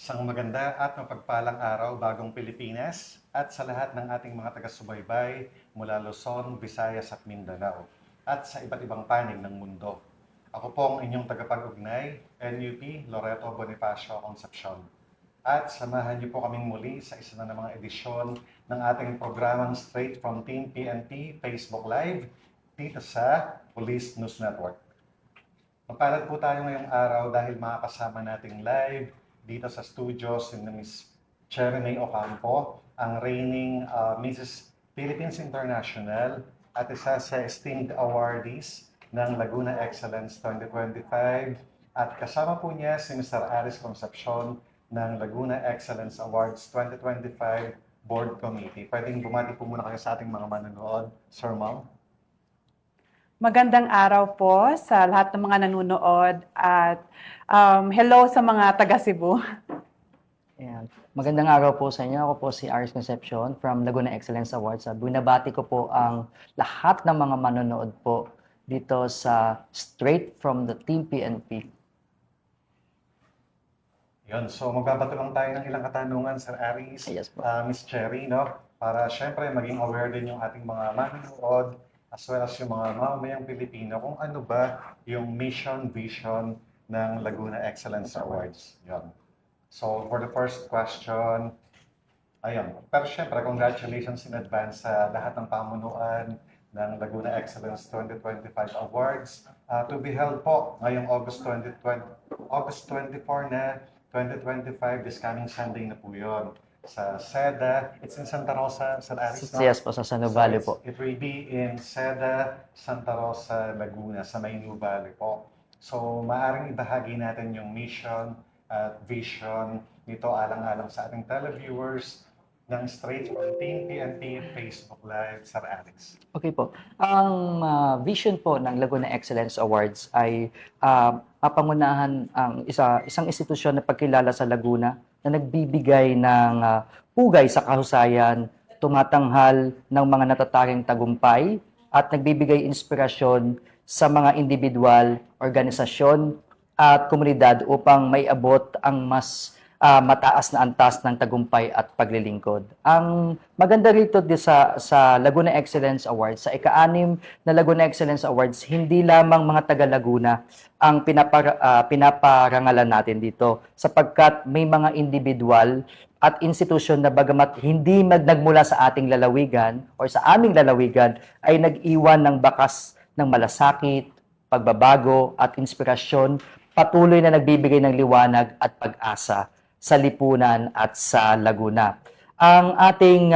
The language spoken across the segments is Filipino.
Isang maganda at mapagpalang araw bagong Pilipinas at sa lahat ng ating mga taga-subaybay mula Luzon, Visayas at Mindanao at sa iba't ibang panig ng mundo. Ako po ang inyong tagapag-ugnay, NUP Loreto Bonifacio Concepcion. At samahan niyo po kaming muli sa isa na ng mga edisyon ng ating programang Straight from Team PNP Facebook Live dito sa Police News Network. Mapalad po tayo ngayong araw dahil makakasama nating live dito sa studio si Ms. Cherry May Ocampo, ang reigning Mrs. Philippines International at isa sa esteemed awardees ng Laguna Excellence 2025. At kasama po niya si Mr. Aris Concepcion ng Laguna Excellence Awards 2025 Board Committee. Pwedeng bumati po muna kayo sa ating mga manonood, Sir Ma'am. Magandang araw po sa lahat ng mga nanonood at hello sa mga taga Cebu. Ayan. Magandang araw po sa inyo. Ako po si Aris Concepcion from Laguna Excellence Awards. Binabati ko po ang lahat ng mga manonood po dito sa Straight from the Team PNP. Yun, so magbabato lang tayo ng ilang katanungan, Sir Aris, Yes po. Miss Cherry, no? Para syempre maging aware din yung ating mga manonood as well as yung mga mamamayang Pilipino kung ano ba yung mission, vision ng Laguna Excellence Awards. Yun. So for the first question, ayun. Pero syempre, congratulations in advance sa lahat ng pamunuan ng Laguna Excellence 2025 Awards to be held po ngayong August 24 na 2025, this coming Sunday na po yun. Sa SEDA, it's in Santa Rosa, Sir Aris, no? Yes po, sa San Valley po. It will be in SEDA, Santa Rosa, Laguna, sa Mainu Valley po. So, maaaring ibahagi natin yung mission at vision nito alang-alang sa ating televiewers ng Straight from Team PNP Facebook Live, Sir Alex. Okay po. Ang vision po ng Laguna Excellence Awards ay papangunahan ang isang institusyon na pagkilala sa Laguna na nagbibigay ng pugay sa kahusayan, tumatanghal ng mga natataring tagumpay, at nagbibigay inspirasyon sa mga individual, organisasyon, at komunidad upang may abot ang mas mataas na antas ng tagumpay at paglilingkod. Ang maganda rito sa Laguna Excellence Awards, sa ika-6 na Laguna Excellence Awards, hindi lamang mga taga-Laguna ang pinaparangalan natin dito sapagkat may mga individual at institusyon na bagamat hindi nagmula sa ating lalawigan o sa aming lalawigan ay nag-iwan ng bakas ng malasakit, pagbabago at inspirasyon, patuloy na nagbibigay ng liwanag at pag-asa sa lipunan at sa Laguna. Ang ating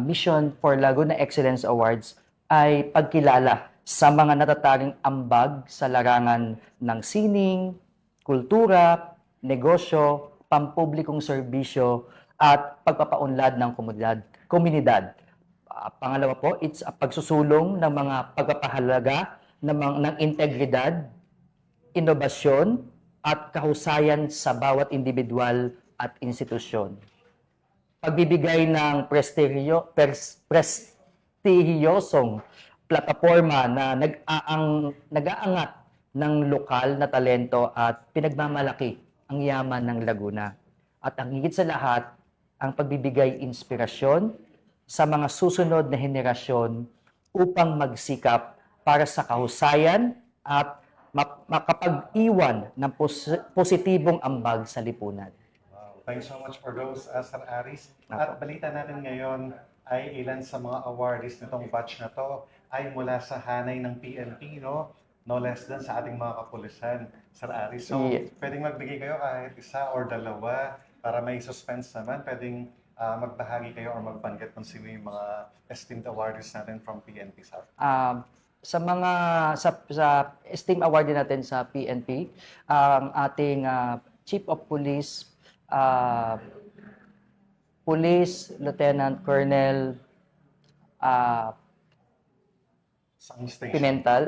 mission for Laguna Excellence Awards ay pagkilala sa mga natataring ambag sa larangan ng sining, kultura, negosyo, pampublikong serbisyo, at pagpapaunlad ng komunidad. Pangalawa po, it's a pagsusulong ng mga pagpapahalaga ng integridad, inobasyon, at kahusayan sa bawat individual at institusyon. Pagbibigay ng prestihiyosong plataporma na nag-aangat ng lokal na talento at pinagmamalaki ang yaman ng Laguna. At ang higit sa lahat, ang pagbibigay inspirasyon sa mga susunod na henerasyon upang magsikap para sa kahusayan at makapag-iwan ng positibong ambag sa lipunan. Wow. Thanks so much for those, Sir Aris. At balita natin ngayon ay ilan sa mga awardees nitong batch na to ay mula sa hanay ng PNP, no? No less than sa ating mga kapulisan, Sir Aris. So, pwedeng magbigay kayo kahit isa or dalawa para may suspense naman. Pwedeng magbahagi kayo or magbanggit kung sino yung mga esteemed awardees natin from PNP, sir. Sa esteemed award natin sa PNP, ang ating Chief of Police, Police Lieutenant Colonel Pimentel,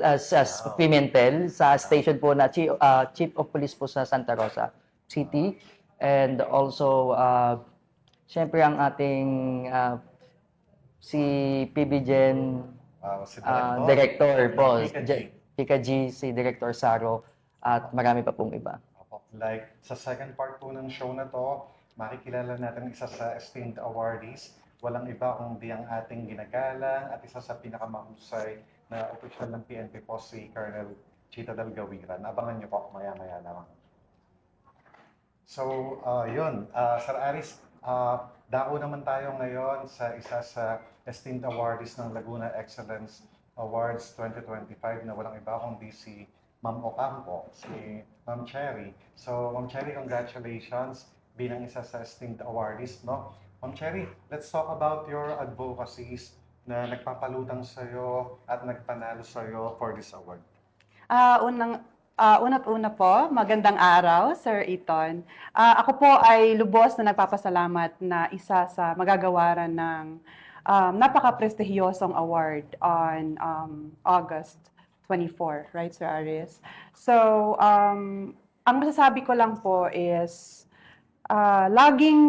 Pimentel sa station po na Chief of Police po sa Santa Rosa City, and also syempre ang ating si PBGen Director po, Kika G, si Director Saro, at marami pa pong iba. Opo. Like, sa second part po ng show na to, makikilala natin isa sa esteemed awardees. Walang iba kundi ang ating ginagalang at isa sa pinakamahusay na opisyal ng PNP po si Colonel Chita Dalgawiran. Abangan niyo po maya-maya lamang. So, yun. Sir Aris, dako naman tayo ngayon sa isa sa esteemed awardees ng Laguna Excellence Awards 2025 na walang iba kundi si Ma'am Ocampo, si Ma'am Cherry. So, Ma'am Cherry, congratulations bilang isa sa esteemed awardees, no? Ma'am Cherry, let's talk about your advocacies na nagpapalutang sa'yo at nagpanalo sa'yo for this award. Una't-una po, magandang araw, Sir Eton. Ako po ay lubos na nagpapasalamat na isa sa magagawaran ng napaka-prestihiyosong award on August 24, right, Sir Aris? So, ang masasabi ko lang po is laging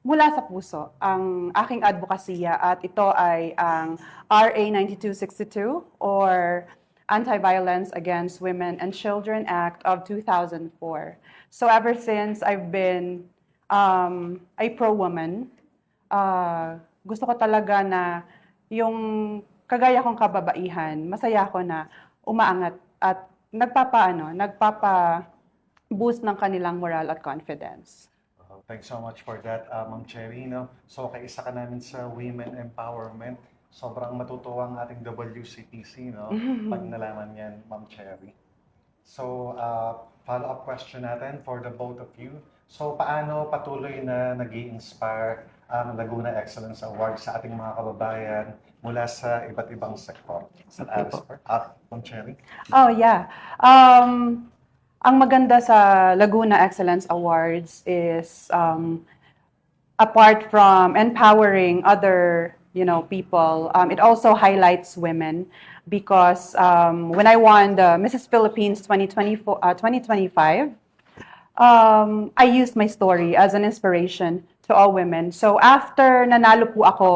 mula sa puso ang aking advokasya at ito ay ang RA 9262 or Anti-Violence Against Women and Children Act of 2004. So ever since I've been a pro-woman, gusto ko talaga na yung kagaya kong kababaihan, masaya ako na umaangat at nagpapa-boost ng kanilang moral at confidence. Thanks so much for that, Ma'am Cherry. No? So, kaisa ka namin sa Women Empowerment. Sobrang matutuwa ang ating WCTC, no? Pag nalaman yan, Ma'am Cherry. So, follow-up question natin for the both of you. So, paano patuloy na nag-i-inspire ang Laguna Excellence Award sa ating mga kababayan mula sa iba't ibang sektor? Sa Ma'am Cherry? Oh, yeah. Ang maganda sa Laguna Excellence Awards is apart from empowering other people, it also highlights women because when I won the Mrs. Philippines 2025, I used my story as an inspiration to all women. So after nanalo po ako,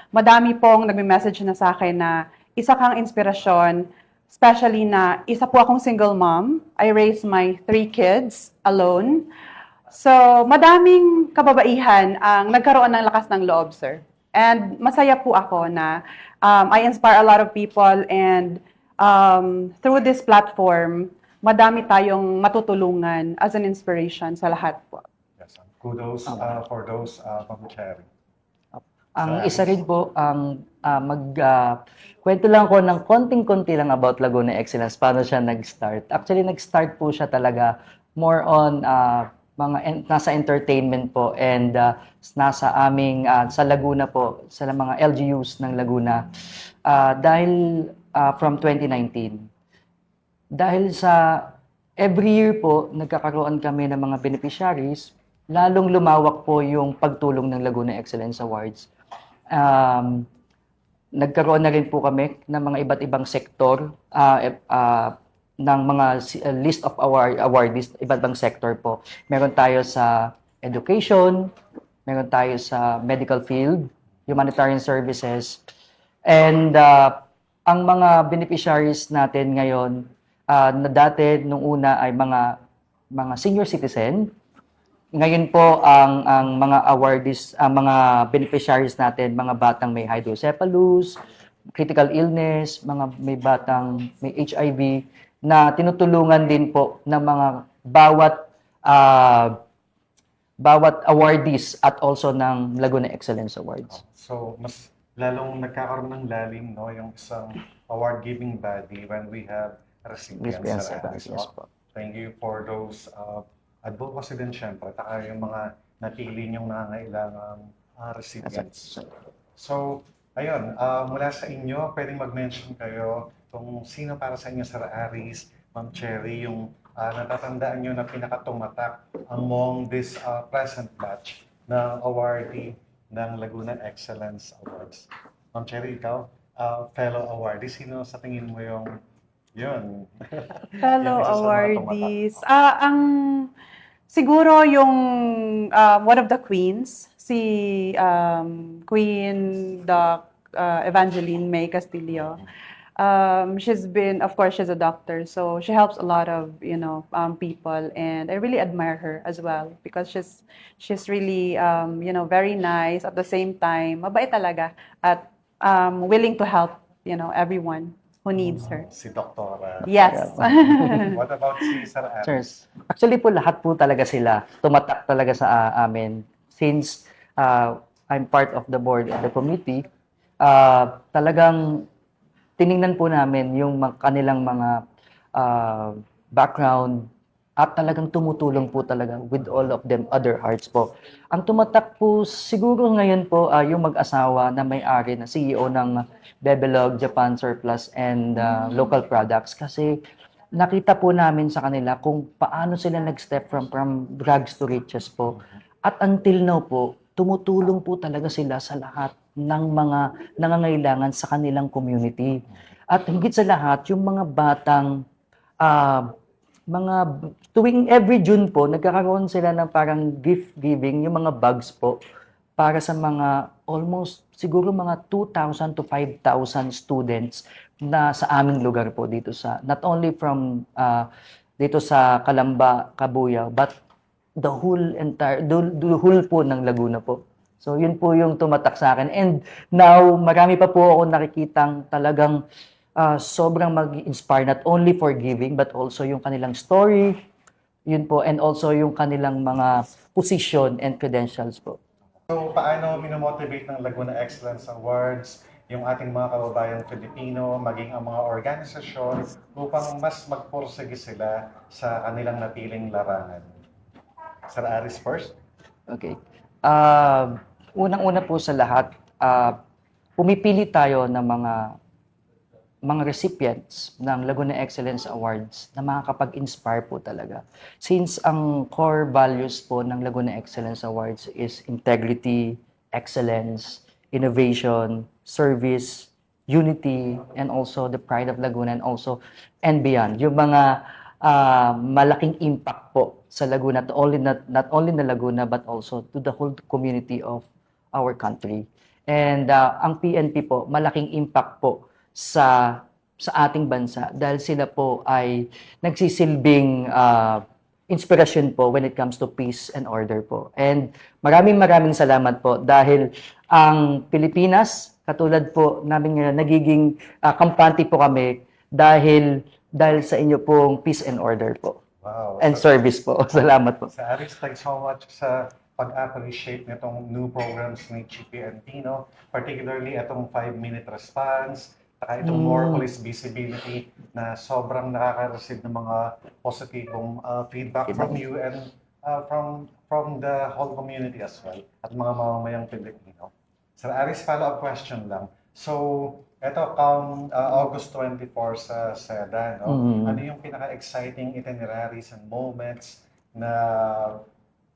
madami pong nagme-message na sa akin na isa kang inspirasyon, especially na isa po akong single mom. I raised my 3 kids alone. So madaming kababaihan ang nagkaroon ng lakas ng loob, sir. And masaya po ako na I inspire a lot of people and through this platform, madami tayong matutulungan as an inspiration sa lahat po. Yes, kudos for those, Ma'am Cherry. Ang isa rin po, kwento lang ko ng konting-konti lang about Laguna Excellence, paano siya nag-start. Actually, nag-start po siya talaga more on nasa entertainment po and nasa aming sa Laguna po, sa mga LGUs ng Laguna dahil from 2019. Dahil sa every year po nagkakaroon kami ng mga beneficiaries, lalong lumawak po yung pagtulong ng Laguna Excellence Awards. Nagkaroon na rin po kami ng mga iba't ibang sektor ng mga list of awardees, iba't ibang sector po. Meron tayo sa education, meron tayo sa medical field, humanitarian services, and ang mga beneficiaries natin ngayon na dati nung una ay mga senior citizen. Ngayon po ang mga awardees, ang mga beneficiaries natin, mga batang may hydrocephalus, critical illness, mga may batang may HIV, na tinutulungan din po ng mga bawat awardees at also ng Laguna Excellence Awards. So, mas lalong nagkakaroon ng lalim, no, yung isang award-giving body when we have recipients. Yes po. Thank you for those advocacy din syempre, taka yung mga napili niyong nangangailangang recipients. So, ayun, mula sa inyo, pwedeng mag-mention kayo kung sino para sa inyo, Sir Aris, Ma'am Cherry, yung natatandaan nyo na pinakatumatak among this present batch ng awardee ng Laguna Excellence Awards. Ma'am Cherry, ikaw, fellow awardee, sino sa tingin mo yung yun? Fellow Yung isa sa mga awardees. Siguro yung one of the queens, si Queen Doc Evangeline May Castillo. Of course, she's a doctor, so she helps a lot of, people, and I really admire her as well because she's really, very nice at the same time, mabait talaga at willing to help, everyone who needs her. Si Doktora. Yes. What about si Sir Sir, Aris? actually po lahat po talaga sila tumatak talaga sa amin since I'm part of the board and the committee. Talagang tiningnan po namin yung kanilang mga background at talagang tumutulong po talaga with all of them other hearts po. Ang tumatak po siguro ngayon po yung mag-asawa na may-ari na CEO ng Bebelog Japan Surplus and Local Products kasi nakita po namin sa kanila kung paano sila nag-step from rags to riches po. At until now po, tumutulong po talaga sila sa lahat ng mga nangangailangan sa kanilang community. At higit sa lahat, yung mga batang, tuwing every June po, nagkakaroon sila ng parang gift giving, yung mga bags po, para sa mga almost siguro mga 2,000 to 5,000 students na sa aming lugar po dito sa, not only from dito sa Calamba, Cabuyao, but the whole po ng Laguna po. So yun po yung tumatak sa akin. And now, marami pa po ako nakikitang talagang sobrang mag-inspire not only for giving but also yung kanilang story, yun po, and also yung kanilang mga position and credentials po. So, paano minomotivate ng Laguna Excellence Awards yung ating mga kababayang Filipino, maging ang mga organisasyon upang mas magpursige sila sa kanilang napiling larangan? Sir Aris first. Okay. Unang-una po sa lahat, pumipili tayo ng mga recipients ng Laguna Excellence Awards na makakapag-inspire po talaga. Since ang core values po ng Laguna Excellence Awards is integrity, excellence, innovation, service, unity, and also the pride of Laguna and beyond. Yung mga malaking impact po sa Laguna, not only na Laguna but also to the whole community of our country. And ang PNP po, malaking impact po sa ating bansa dahil sila po ay nagsisilbing inspirasyon po when it comes to peace and order po. And maraming salamat po dahil ang Pilipinas, katulad po namin ngayon, nagiging kampante po kami dahil sa inyo pong peace and order po. Wow. And service po. Salamat po. Sir Aris, thanks so much sa pag-appreciate nitong new programs ni GPNP, no? Particularly itong 5-minute response, saka itong more police visibility na sobrang nakaka-receive ng mga positibong feedback from you and from the whole community as well at mga mamamayang Pilipino. Sir Aris, follow-up question lang. So, eto, August 24 sa SEDA, no? Ano yung pinaka-exciting itineraries and moments na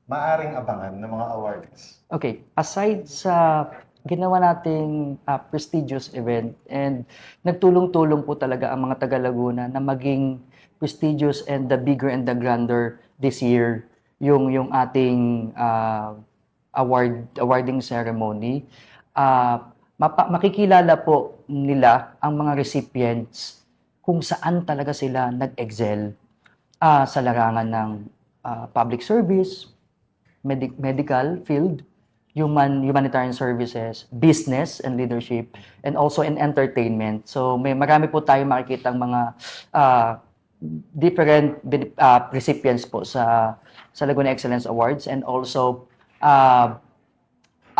maaring abangan ng mga awardees? Okay, aside sa ginawa nating prestigious event and nagtulong-tulong po talaga ang mga taga-Laguna na maging prestigious and the bigger and the grander this year yung ating awarding ceremony. Makikilala po nila ang mga recipients kung saan talaga sila nag-excel sa larangan ng public service, medical field, humanitarian services, business and leadership, and also in entertainment. So marami po tayong makikitang mga different recipients po sa Laguna Excellence Awards, and also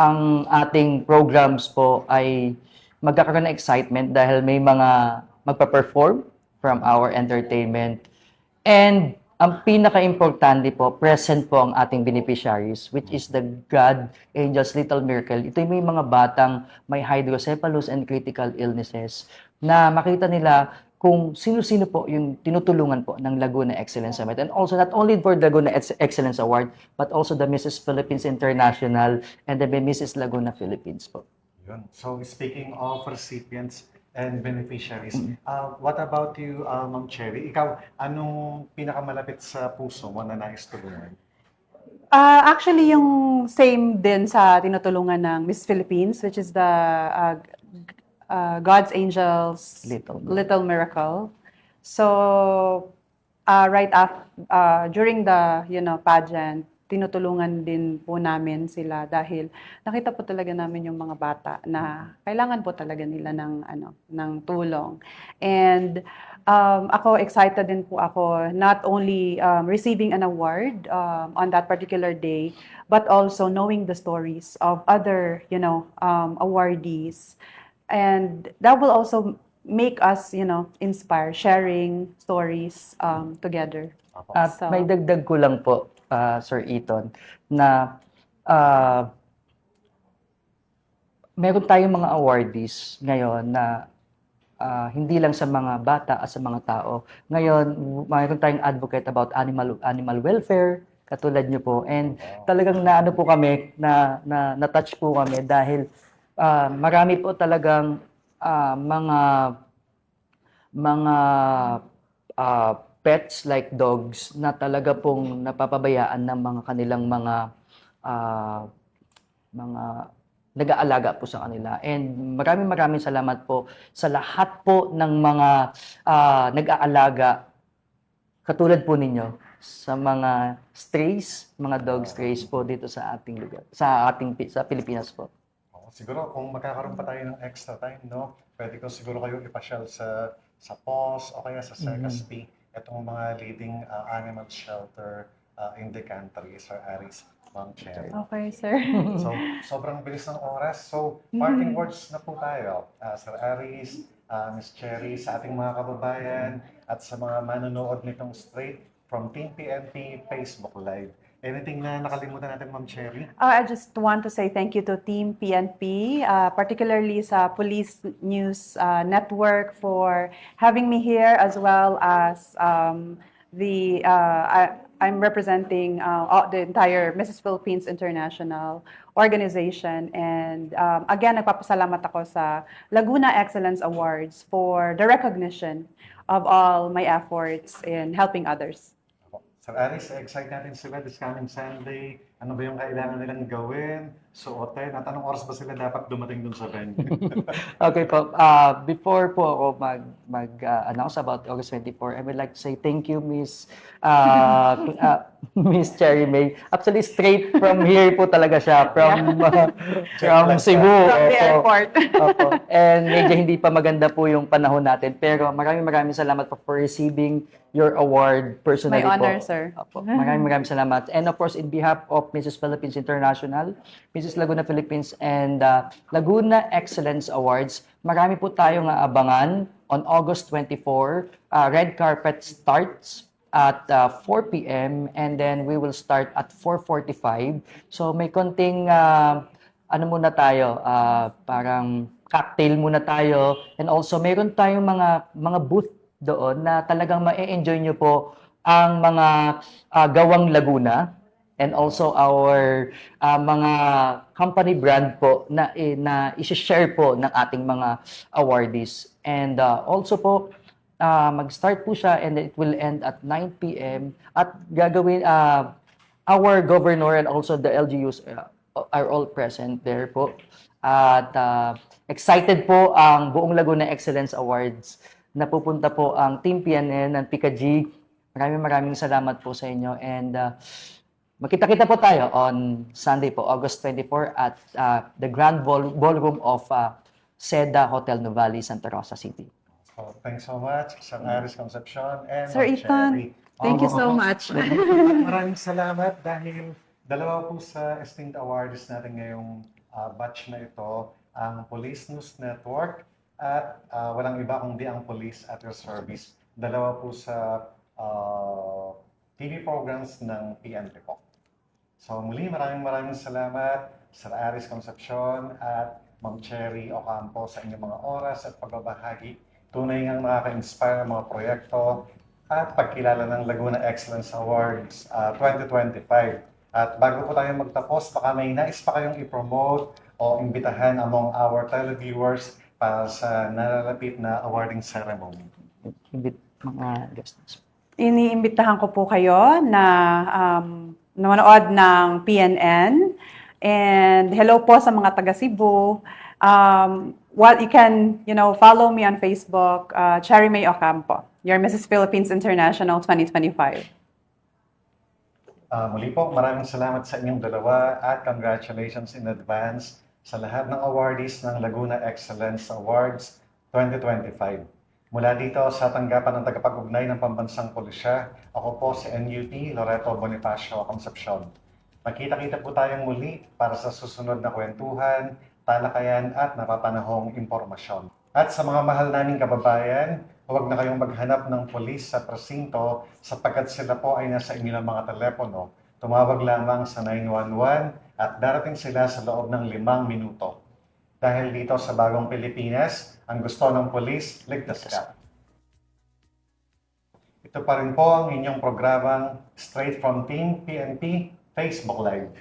ang ating programs po ay magkakaroon ng excitement dahil may mga magpa-perform from our entertainment. And ang pinaka-importante po, present po ang ating beneficiaries, which is the God Angels Little Miracle. Ito yung may mga batang may hydrocephalus and critical illnesses na makita nila kung sino-sino po yung tinutulungan po ng Laguna Excellence Summit. And also, not only for the Laguna Excellence Award, but also the Mrs. Philippines International and the Mrs. Laguna Philippines po. Yun. So, speaking of recipients and beneficiaries, what about you, Ma'am Cherry? Ikaw, anong pinakamalapit sa puso mo na nais tulungan? Actually, yung same din sa tinutulungan ng Miss Philippines, which is the God's Angels Little Miracle. So, right after, during the, pageant, tinutulungan din po namin sila dahil nakita po talaga namin yung mga bata na kailangan po talaga nila ng tulong. And ako, excited din po ako not only receiving an award on that particular day, but also knowing the stories of other, awardees. And that will also make us, inspire, sharing stories together. Opo. At So- may dagdag ko lang po, Sir Eton, na meron tayong mga awardees ngayon na hindi lang sa mga bata at sa mga tao. Ngayon, mayroon tayong advocate about animal welfare, katulad niyo po. And talagang naano po kami, na-touch po kami dahil marami po talagang mga pets like dogs na talaga pong napapabayaan ng mga kanilang mga nag-aalaga po sa kanila. And maraming salamat po sa lahat po ng mga nag-aalaga katulad po ninyo sa mga strays, mga dog strays po dito sa ating lugar, sa Pilipinas po. Siguro kung magkakaroon pa tayo ng extra time, no? Pwede ko siguro kayo ipasyal sa POS o kaya sa SECASP, itong mga leading animal shelter in the country, Sir Aris, Ma'am Cherry. Okay, sir. So, sobrang bilis ng oras. So, parting words na po tayo. Sir Aris, Miss Cherry, sa ating mga kababayan at sa mga manonood nitong straight from Team PNP Facebook Live. Anything na nakalimutan natin, Ma'am Cherry? I just want to say thank you to Team PNP, particularly sa Police News Network for having me here, as well as I'm representing the entire Mrs. Philippines International Organization. And again, nagpapasalamat ako sa Laguna Excellence Awards for the recognition of all my efforts in helping others. Sir Aris, excite natin sila this coming Sunday. Ano ba yung kailangan nilang gawin? Suotin? At anong oras ba sila dapat dumating dun sa venue? Okay po. Before po ako mag-announce about August 24, I would like to say thank you, Miss Cherry May. Actually, straight from here po talaga siya, from Cebu. From the Opo. airport. Opo. And medyo hindi pa maganda po yung panahon natin. Pero maraming salamat po for receiving your award personally My honor, po. sir. Opo. Maraming salamat. And of course, in behalf of Mrs. Philippines International, Mrs. Laguna Philippines, and Laguna Excellence Awards, marami po tayong abangan on August 24. Red carpet starts at 4 p.m. and then we will start at 4:45. So may konting ano muna tayo, parang cocktail muna tayo, and also meron tayong mga booth doon na talagang ma-enjoy nyo po ang mga gawang Laguna, and also our mga company brand po na i-share po ng ating mga awardees. And also po, mag-start po siya and it will end at 9 p.m. At gagawin, our governor and also the LGUs are all present there po. At excited po ang buong Laguna Excellence Awards na pupunta po ang Team PNN ng PICA-G. Maraming salamat po sa inyo. And magkita-kita po tayo on Sunday po, August 24 at the Grand Ballroom of Seda Hotel Nuvali, Santa Rosa City. So, thanks so much, Sir Aris Concepcion and Sir Ma'am Ethan, Cherry. thank you so much. At maraming salamat dahil dalawa po sa esteemed awards natin ngayong batch na ito, ang Police News Network at walang iba kundi ang Police at Your Service. Dalawa po sa TV programs ng PNP po. So muli, maraming salamat, Sir Aris Concepcion at Ma'am Cherry Ocampo sa inyong mga oras at pagbabahagi. Tunay ngang nakaka-inspire ang mga proyekto at pagkilala ng Laguna Excellence Awards 2025. At bago po tayo magtapos, baka may nais pa kayong i-promote o imbitahan among our televiewers para sa nalalapit na awarding ceremony. Mga guests. Iniimbitahan ko po kayo na manood ng PNN. And hello po sa mga taga Cebu. What you can, follow me on Facebook, Cherry May Ocampo, your Mrs. Philippines International 2025. Muli po, maraming salamat sa inyong dalawa at congratulations in advance sa lahat ng awardees ng Laguna Excellence Awards 2025. Mula dito sa tanggapan ng tagapag-ugnay ng Pambansang Pulisya, ako po si NUT Loreto Bonifacio Concepcion. Magkita-kita po tayong muli para sa susunod na kwentuhan, talakayan at napapanahong impormasyon. At sa mga mahal naming kababayan, huwag na kayong maghanap ng pulis sa presinto sapagkat sila po ay nasa inyong mga telepono. Tumawag lamang sa 911 at darating sila sa loob ng 5 minuto. Dahil dito sa Bagong Pilipinas, ang gusto ng pulis, ligtas ka. Ito pa rin po ang inyong programang Straight from Team PNP Facebook Live.